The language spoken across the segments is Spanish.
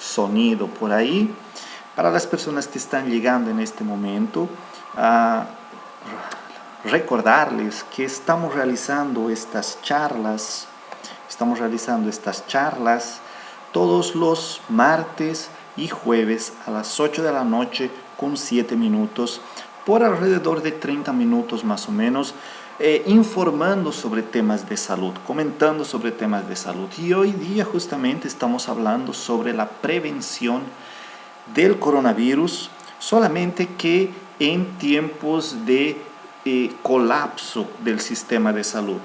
sonido por ahí. Para las personas que están llegando en este momento, recordarles que estamos realizando estas charlas todos los martes y jueves a las 8 de la noche con 7 minutos, por alrededor de 30 minutos más o menos, informando sobre temas de salud, comentando sobre temas de salud. Y hoy día justamente estamos hablando sobre la prevención del coronavirus, solamente que en tiempos de colapso del sistema de salud.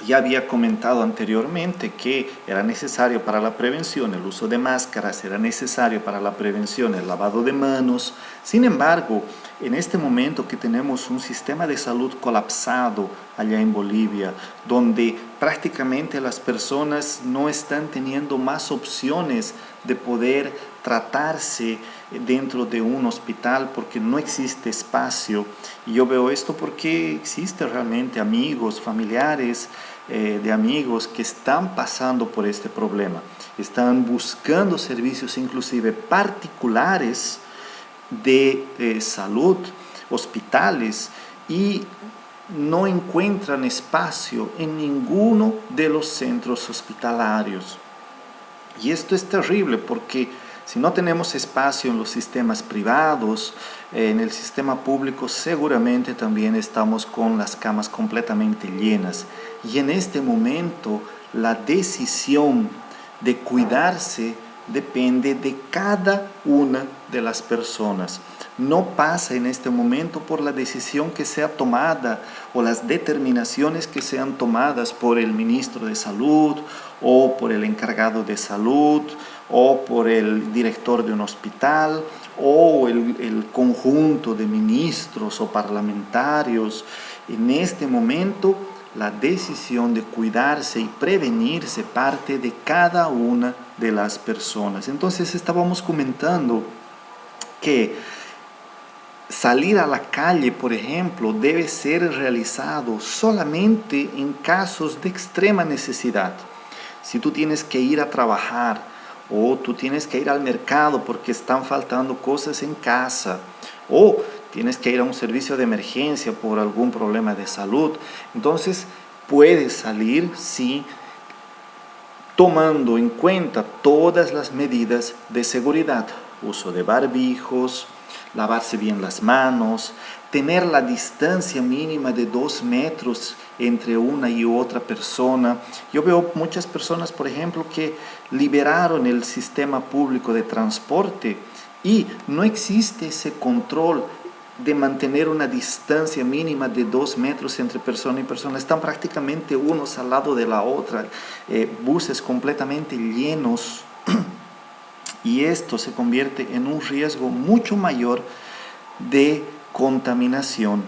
Ya había comentado anteriormente que era necesario para la prevención el uso de máscaras, era necesario para la prevención el lavado de manos. Sin embargo, en este momento que tenemos un sistema de salud colapsado allá en Bolivia, donde prácticamente las personas no están teniendo más opciones de poder tratarse dentro de un hospital porque no existe espacio. Y yo veo esto porque existen realmente amigos, familiares de amigos que están pasando por este problema. Están buscando servicios inclusive particulares de salud, hospitales, y no encuentran espacio en ninguno de los centros hospitalarios. Y esto es terrible porque si no tenemos espacio en los sistemas privados, en el sistema público seguramente también estamos con las camas completamente llenas. Y en este momento la decisión de cuidarse depende de cada una de las personas. No pasa en este momento por la decisión que sea tomada o las determinaciones que sean tomadas por el ministro de Salud o por el encargado de salud o por el director de un hospital o el conjunto de ministros o parlamentarios. En este momento la decisión de cuidarse y prevenirse parte de cada una de las personas. Entonces estábamos comentando que salir a la calle, por ejemplo, debe ser realizado solamente en casos de extrema necesidad. Si tú tienes que ir a trabajar o tú tienes que ir al mercado porque están faltando cosas en casa, o tienes que ir a un servicio de emergencia por algún problema de salud, entonces puedes salir, sí, tomando en cuenta todas las medidas de seguridad, uso de barbijos, lavarse bien las manos, tener la distancia mínima de 2 metros entre una y otra persona. Yo veo muchas personas, por ejemplo, que liberaron el sistema público de transporte y no existe ese control de mantener una distancia mínima de 2 metros entre persona y persona. Están prácticamente unos al lado de la otra, buses completamente llenos. Y esto se convierte en un riesgo mucho mayor de contaminación.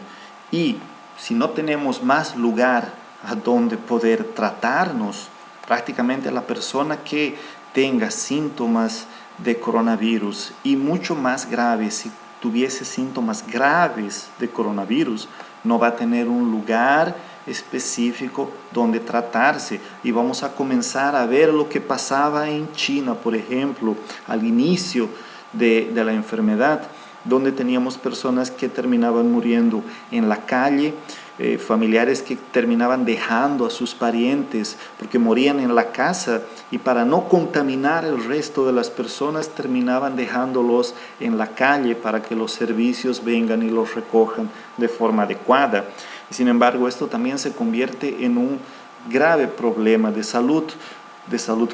Y si no tenemos más lugar a donde poder tratarnos, prácticamente la persona que tenga síntomas de coronavirus y mucho más graves, si tuviese síntomas graves de coronavirus, no va a tener un lugar específico donde tratarse. Y vamos a comenzar a ver lo que pasaba en China, por ejemplo, al inicio de la enfermedad, donde teníamos personas que terminaban muriendo en la calle, familiares que terminaban dejando a sus parientes porque morían en la casa, y para no contaminar el resto de las personas terminaban dejándolos en la calle para que los servicios vengan y los recojan de forma adecuada. Y sin embargo, esto también se convierte en un grave problema de salud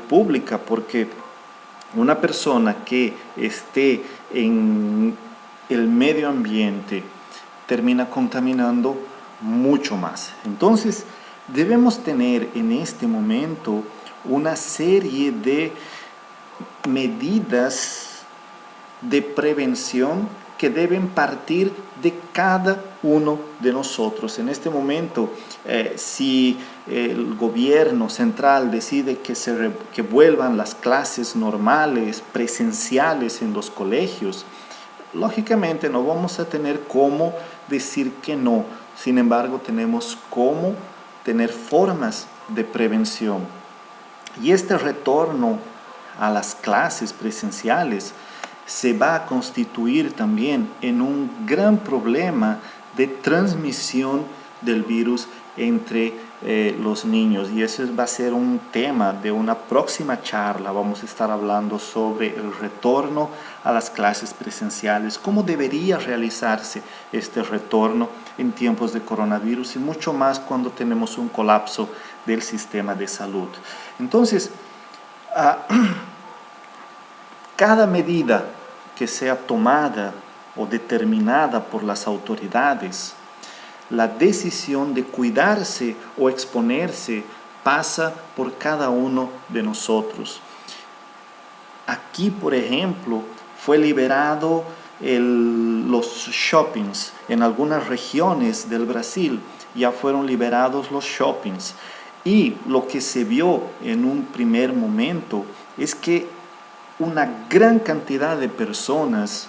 pública, porque una persona que esté en el medio ambiente termina contaminando mucho más. Entonces, debemos tener en este momento una serie de medidas de prevención que deben partir de cada uno de nosotros. En este momento, si el gobierno central decide que vuelvan las clases normales, presenciales en los colegios, lógicamente no vamos a tener cómo decir que no. Sin embargo, tenemos cómo tener formas de prevención. Y este retorno a las clases presenciales, se va a constituir también en un gran problema de transmisión del virus entre los niños, y eso va a ser un tema de una próxima charla. Vamos a estar hablando sobre el retorno a las clases presenciales, cómo debería realizarse este retorno en tiempos de coronavirus y mucho más cuando tenemos un colapso del sistema de salud. Entonces, cada medida que sea tomada o determinada por las autoridades, la decisión de cuidarse o exponerse pasa por cada uno de nosotros. Aquí, por ejemplo, fue liberado los shoppings. En algunas regiones del Brasil ya fueron liberados los shoppings. Y lo que se vio en un primer momento es que una gran cantidad de personas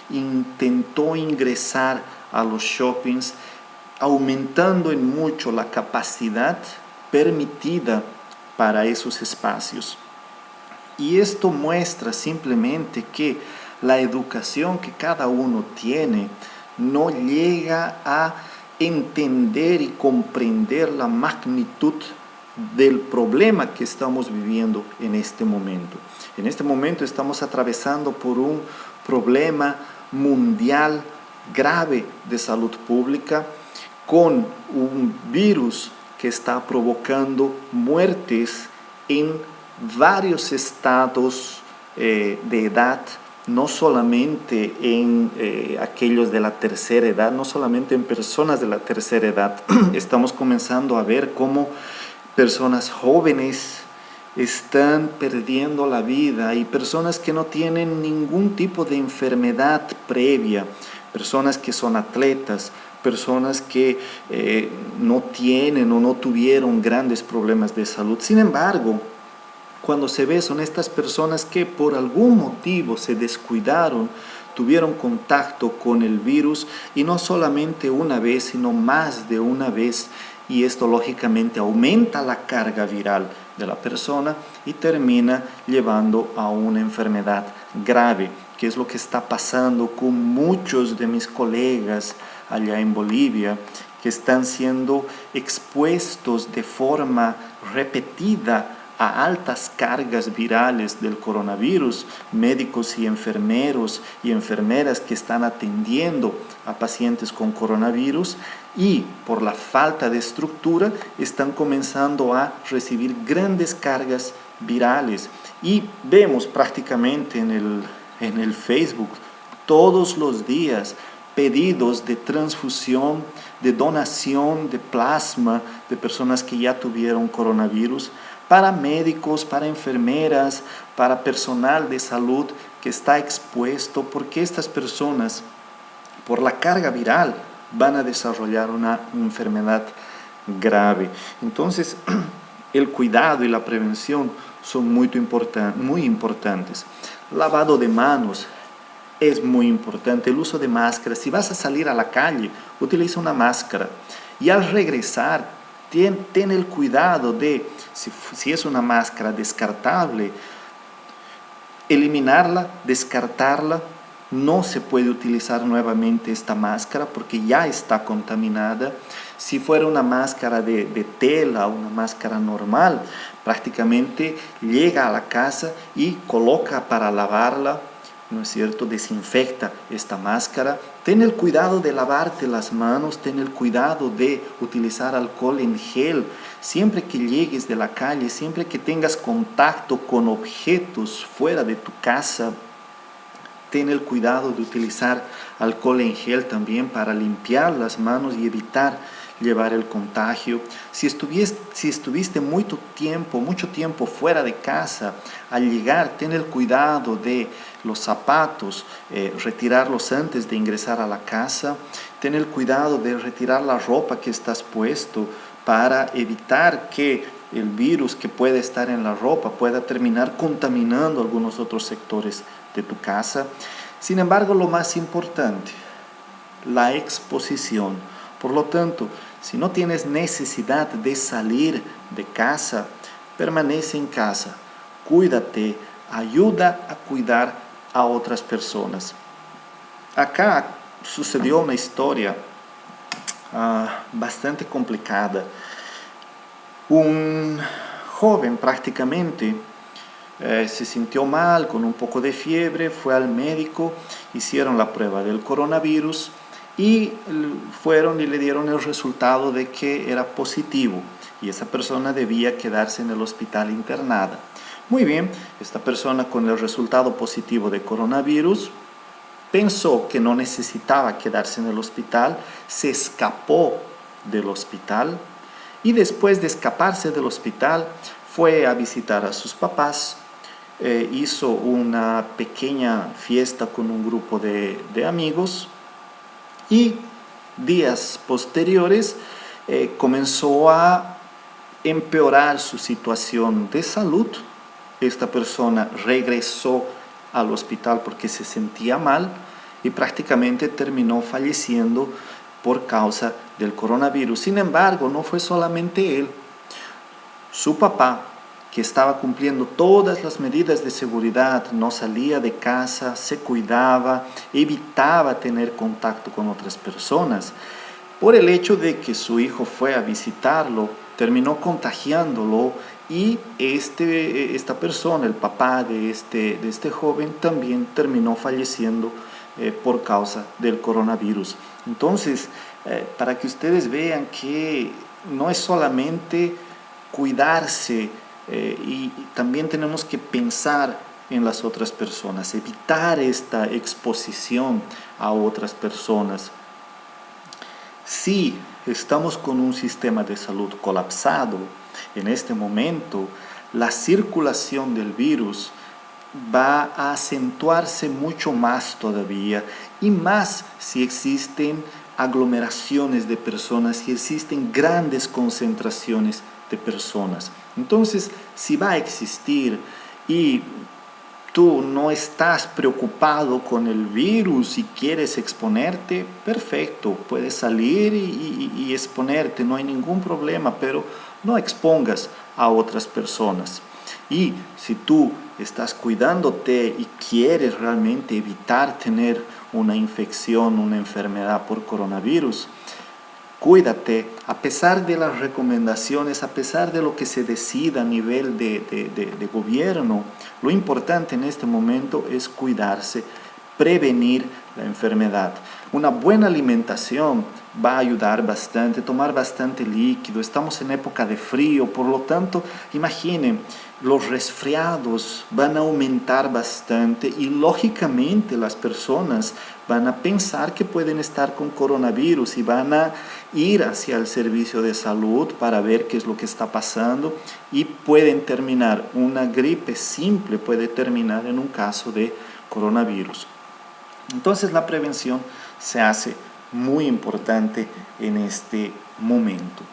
intentó ingresar a los shoppings, aumentando en mucho la capacidad permitida para esos espacios. Y esto muestra simplemente que la educación que cada uno tiene no llega a entender y comprender la magnitud del problema que estamos viviendo en este momento. En este momento estamos atravesando por un problema mundial grave de salud pública, con un virus que está provocando muertes en varios estados de edad, no solamente en aquellos de la tercera edad, no solamente en personas de la tercera edad. Estamos comenzando a ver cómo personas jóvenes están perdiendo la vida, y personas que no tienen ningún tipo de enfermedad previa, personas que son atletas, personas que no tienen o no tuvieron grandes problemas de salud. Sin embargo, cuando se ve, son estas personas que por algún motivo se descuidaron, tuvieron contacto con el virus, y no solamente una vez, sino más de una vez, y esto lógicamente aumenta la carga viral de la persona y termina llevando a una enfermedad grave, que es lo que está pasando con muchos de mis colegas allá en Bolivia, que están siendo expuestos de forma repetida a altas cargas virales del coronavirus, médicos y enfermeras que están atendiendo a pacientes con coronavirus, y por la falta de estructura están comenzando a recibir grandes cargas virales. Y vemos prácticamente en el Facebook todos los días pedidos de transfusión, de donación de plasma de personas que ya tuvieron coronavirus, para médicos, para enfermeras, para personal de salud que está expuesto, porque estas personas, por la carga viral, van a desarrollar una enfermedad grave. Entonces, el cuidado y la prevención son muy importantes. Lavado de manos es muy importante. El uso de máscaras. Si vas a salir a la calle, utiliza una máscara. Y al regresar, ten el cuidado de, si es una máscara descartable, eliminarla, descartarla. No se puede utilizar nuevamente esta máscara porque ya está contaminada. Si fuera una máscara de tela, una máscara normal, prácticamente llega a la casa y coloca para lavarla, ¿no es cierto? Desinfecta esta máscara. Ten el cuidado de lavarte las manos, ten el cuidado de utilizar alcohol en gel. Siempre que llegues de la calle, siempre que tengas contacto con objetos fuera de tu casa, ten el cuidado de utilizar alcohol en gel también para limpiar las manos y evitar llevar el contagio. Si estuviste mucho tiempo fuera de casa, al llegar, ten el cuidado de los zapatos, retirarlos antes de ingresar a la casa. Ten el cuidado de retirar la ropa que estás puesto para evitar que el virus que puede estar en la ropa pueda terminar contaminando algunos otros sectores de tu casa. Sin embargo, lo más importante, la exposición. Por lo tanto, si no tienes necesidad de salir de casa, permanece en casa, cuídate, ayuda a cuidar a otras personas. Acá sucedió una historia bastante complicada. Un joven prácticamente se sintió mal, con un poco de fiebre, fue al médico, hicieron la prueba del coronavirus y fueron y le dieron el resultado de que era positivo y esa persona debía quedarse en el hospital internada. Muy bien, esta persona con el resultado positivo de coronavirus pensó que no necesitaba quedarse en el hospital, se escapó del hospital y después de escaparse del hospital fue a visitar a sus papás, hizo una pequeña fiesta con un grupo de amigos y días posteriores comenzó a empeorar su situación de salud. Esta persona regresó al hospital porque se sentía mal y prácticamente terminó falleciendo por causa del coronavirus. Sin embargo, no fue solamente él. Su papá, que estaba cumpliendo todas las medidas de seguridad, no salía de casa, se cuidaba, evitaba tener contacto con otras personas. Por el hecho de que su hijo fue a visitarlo, terminó contagiándolo y esta persona, el papá de este joven, también terminó falleciendo por causa del coronavirus. Entonces, para que ustedes vean que no es solamente cuidarse, y también tenemos que pensar en las otras personas, evitar esta exposición a otras personas. Si estamos con un sistema de salud colapsado en este momento, la circulación del virus va a acentuarse mucho más todavía, y más si existen aglomeraciones de personas, si existen grandes concentraciones de personas. Entonces, si va a existir y tú no estás preocupado con el virus y quieres exponerte, perfecto, puedes salir y exponerte, no hay ningún problema, pero no expongas a otras personas. Y si tú estás cuidándote y quieres realmente evitar tener una infección, una enfermedad por coronavirus, cuídate, a pesar de las recomendaciones, a pesar de lo que se decida a nivel de gobierno. Lo importante en este momento es cuidarse, prevenir la enfermedad. Una buena alimentación va a ayudar bastante, tomar bastante líquido. Estamos en época de frío, por lo tanto, imaginen, los resfriados van a aumentar bastante y lógicamente las personas van a pensar que pueden estar con coronavirus y van a ir hacia el servicio de salud para ver qué es lo que está pasando y pueden terminar. Una gripe simple puede terminar en un caso de coronavirus. Entonces la prevención se hace muy importante en este momento.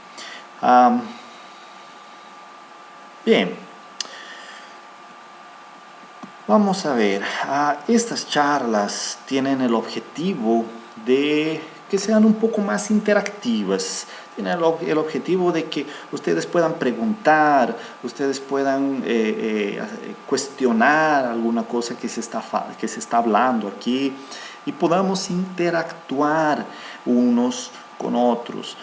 Bien. Vamos a ver, estas charlas tienen el objetivo de que sean un poco más interactivas, tienen el objetivo de que ustedes puedan preguntar, ustedes puedan cuestionar alguna cosa que se está hablando aquí y podamos interactuar unos con otros.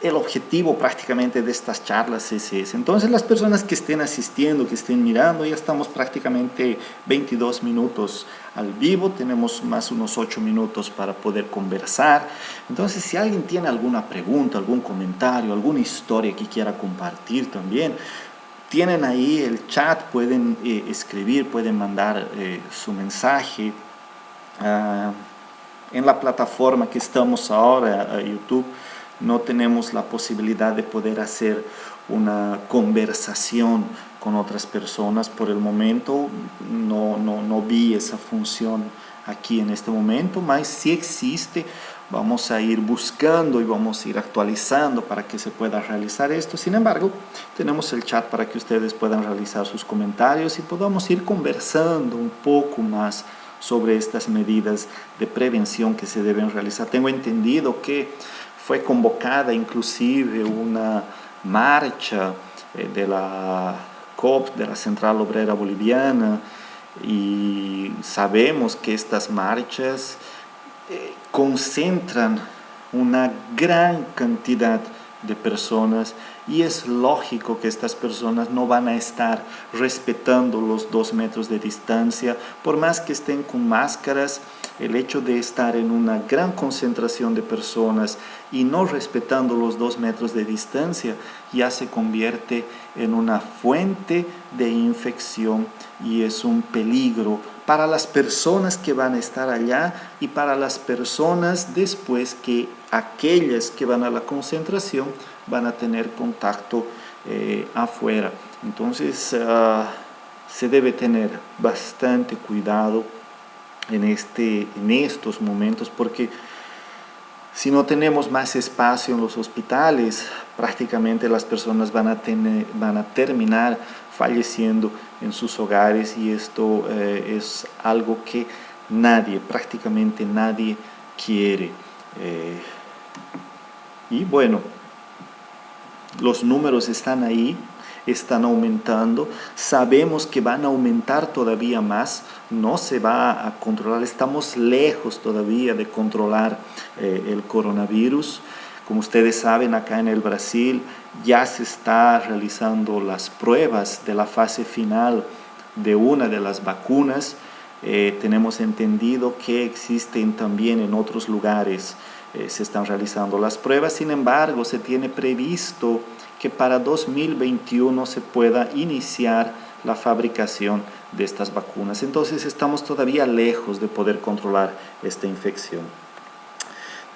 El objetivo prácticamente de estas charlas es ese. Entonces las personas que estén asistiendo, que estén mirando, ya estamos prácticamente 22 minutos al vivo, tenemos más unos 8 minutos para poder conversar. Entonces si alguien tiene alguna pregunta, algún comentario, alguna historia que quiera compartir también, tienen ahí el chat, pueden escribir, pueden mandar su mensaje. En la plataforma que estamos ahora, YouTube, no tenemos la posibilidad de poder hacer una conversación con otras personas. Por el momento no vi esa función aquí en este momento, pero si existe, vamos a ir buscando y vamos a ir actualizando para que se pueda realizar esto. Sin embargo, tenemos el chat para que ustedes puedan realizar sus comentarios y podamos ir conversando un poco más sobre estas medidas de prevención que se deben realizar. Tengo entendido que fue convocada inclusive una marcha de la COP, de la Central Obrera Boliviana, y sabemos que estas marchas concentran una gran cantidad de personas y es lógico que estas personas no van a estar respetando los 2 metros de distancia, por más que estén con máscaras. El hecho de estar en una gran concentración de personas y no respetando los 2 metros de distancia ya se convierte en una fuente de infección y es un peligro para las personas que van a estar allá y para las personas después que aquellas que van a la concentración van a tener contacto afuera. Entonces se debe tener bastante cuidado en estos momentos, porque si no tenemos más espacio en los hospitales, prácticamente las personas van a terminar falleciendo en sus hogares, y esto es algo que prácticamente nadie quiere. Y bueno, los números están ahí, están aumentando, sabemos que van a aumentar todavía más, no se va a controlar, estamos lejos todavía de controlar el coronavirus. Como ustedes saben, acá en el Brasil ya se está realizando las pruebas de la fase final de una de las vacunas. Tenemos entendido que existen también en otros lugares, se están realizando las pruebas. Sin embargo, se tiene previsto que para 2021 se pueda iniciar la fabricación de estas vacunas. Entonces estamos todavía lejos de poder controlar esta infección.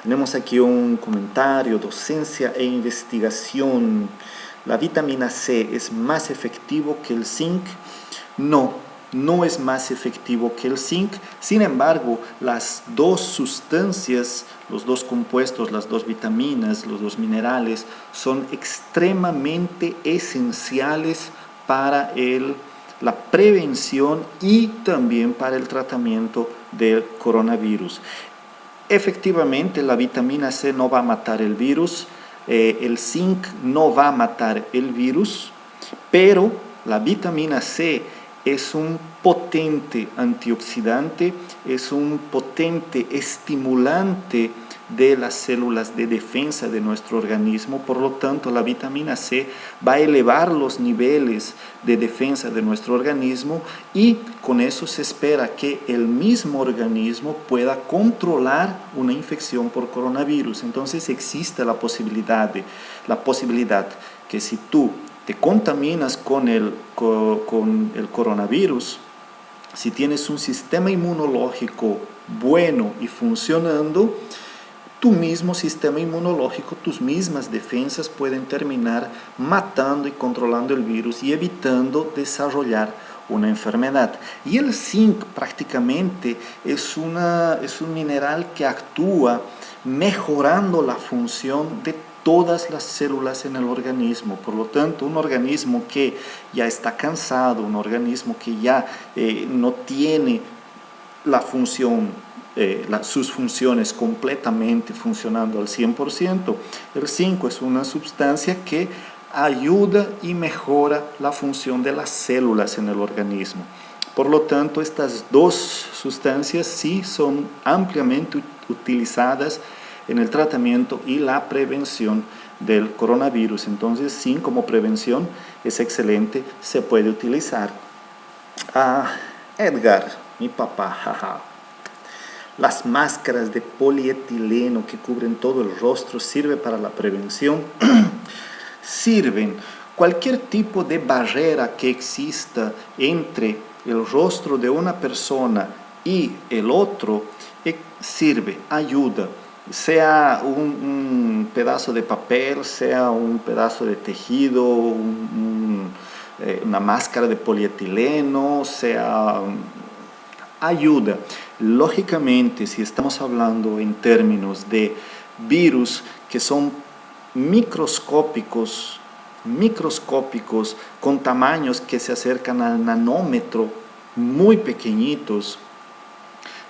Tenemos aquí un comentario: docencia e investigación. ¿La vitamina C es más efectivo que el zinc? No es más efectivo que el zinc. Sin embargo, las dos sustancias, los dos compuestos, las dos vitaminas, los dos minerales, son extremadamente esenciales para la prevención y también para el tratamiento del coronavirus. Efectivamente, la vitamina C no va a matar el virus, el zinc no va a matar el virus, pero la vitamina C es un potente antioxidante, es un potente estimulante de las células de defensa de nuestro organismo. Por lo tanto, la vitamina C va a elevar los niveles de defensa de nuestro organismo, y con eso se espera que el mismo organismo pueda controlar una infección por coronavirus. Entonces existe la posibilidad que si tú te contaminas con el coronavirus, si tienes un sistema inmunológico bueno y funcionando, tu mismo sistema inmunológico, tus mismas defensas pueden terminar matando y controlando el virus y evitando desarrollar una enfermedad. Y el zinc prácticamente es un mineral que actúa mejorando la función de todas las células en el organismo. Por lo tanto, un organismo que ya está cansado, un organismo que ya no tiene la función, sus funciones completamente funcionando al 100%, el zinc es una sustancia que ayuda y mejora la función de las células en el organismo. Por lo tanto, estas dos sustancias sí son ampliamente utilizadas en el tratamiento y la prevención del coronavirus. Entonces, zinc como prevención es excelente, se puede utilizar. Edgar, mi papá, jaja. Las máscaras de polietileno que cubren todo el rostro ¿sirve para la prevención? Sirven. Cualquier tipo de barrera que exista entre el rostro de una persona y el otro sirve, ayuda. Sea un pedazo de papel, sea un pedazo de tejido, una máscara de polietileno, ayuda. Lógicamente, si estamos hablando en términos de virus que son microscópicos, con tamaños que se acercan al nanómetro, muy pequeñitos,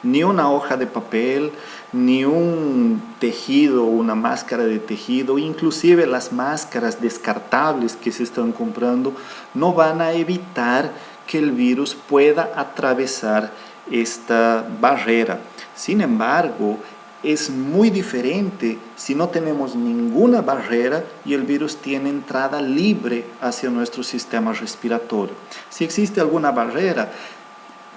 ni una hoja de papel, ni un tejido, una máscara de tejido, inclusive las máscaras descartables que se están comprando, no van a evitar que el virus pueda atravesar esta barrera. Sin embargo, es muy diferente si no tenemos ninguna barrera y el virus tiene entrada libre hacia nuestro sistema respiratorio. Si existe alguna barrera,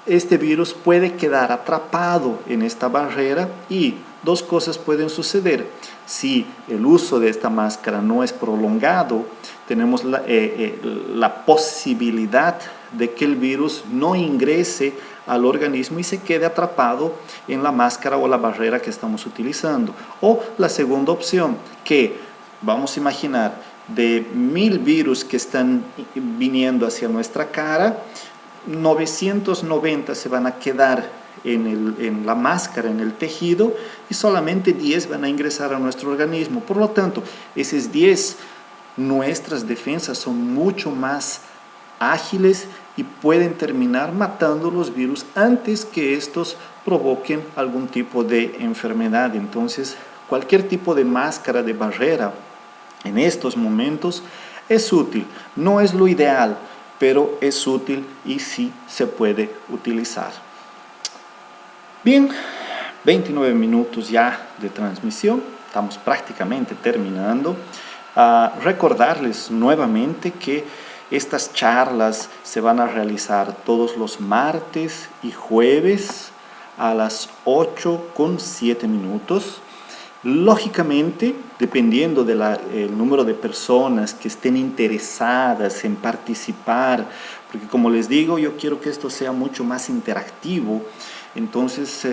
este virus puede quedar atrapado en esta barrera y dos cosas pueden suceder. Si el uso de esta máscara no es prolongado, tenemos la posibilidad de que el virus no ingrese al organismo y se quede atrapado en la máscara o la barrera que estamos utilizando. O la segunda opción, que vamos a imaginar de 1000 virus que están viniendo hacia nuestra cara, 990 se van a quedar en la máscara, en el tejido, y solamente 10 van a ingresar a nuestro organismo. Por lo tanto, esos 10, nuestras defensas son mucho más ágiles y pueden terminar matando los virus antes que estos provoquen algún tipo de enfermedad. Entonces, cualquier tipo de máscara de barrera en estos momentos es útil. No es lo ideal, pero es útil y sí se puede utilizar. Bien, 29 minutos ya de transmisión, estamos prácticamente terminando. Recordarles nuevamente que estas charlas se van a realizar todos los martes y jueves a las 8:07. Lógicamente, dependiendo del número de personas que estén interesadas en participar, porque como les digo, yo quiero que esto sea mucho más interactivo, entonces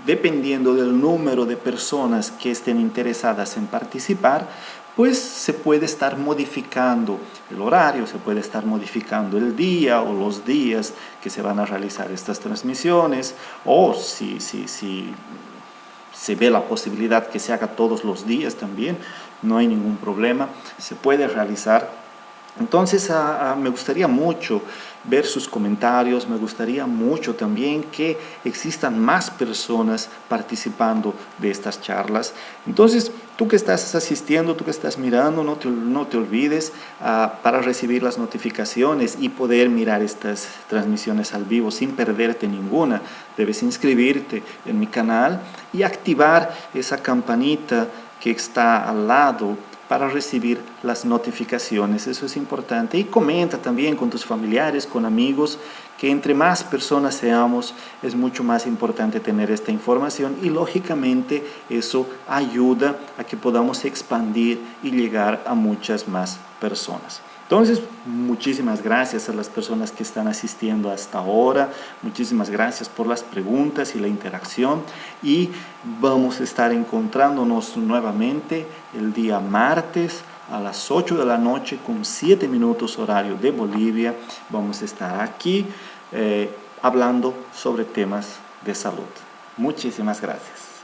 dependiendo del número de personas que estén interesadas en participar, pues se puede estar modificando el horario, se puede estar modificando el día o los días que se van a realizar estas transmisiones, o si se ve la posibilidad que se haga todos los días también, no hay ningún problema, se puede realizar. Entonces me gustaría mucho ver sus comentarios, me gustaría mucho también que existan más personas participando de estas charlas. Entonces, tú que estás asistiendo, tú que estás mirando, no te olvides para recibir las notificaciones y poder mirar estas transmisiones al vivo sin perderte ninguna. Debes inscribirte en mi canal y activar esa campanita que está al lado para recibir las notificaciones. Eso es importante. Y comenta también con tus familiares, con amigos, que entre más personas seamos, es mucho más importante tener esta información y lógicamente eso ayuda a que podamos expandir y llegar a muchas más personas. Entonces, muchísimas gracias a las personas que están asistiendo hasta ahora, muchísimas gracias por las preguntas y la interacción, y vamos a estar encontrándonos nuevamente el día martes a las 8 de la noche con 7 minutos horario de Bolivia. Vamos a estar aquí hablando sobre temas de salud. Muchísimas gracias.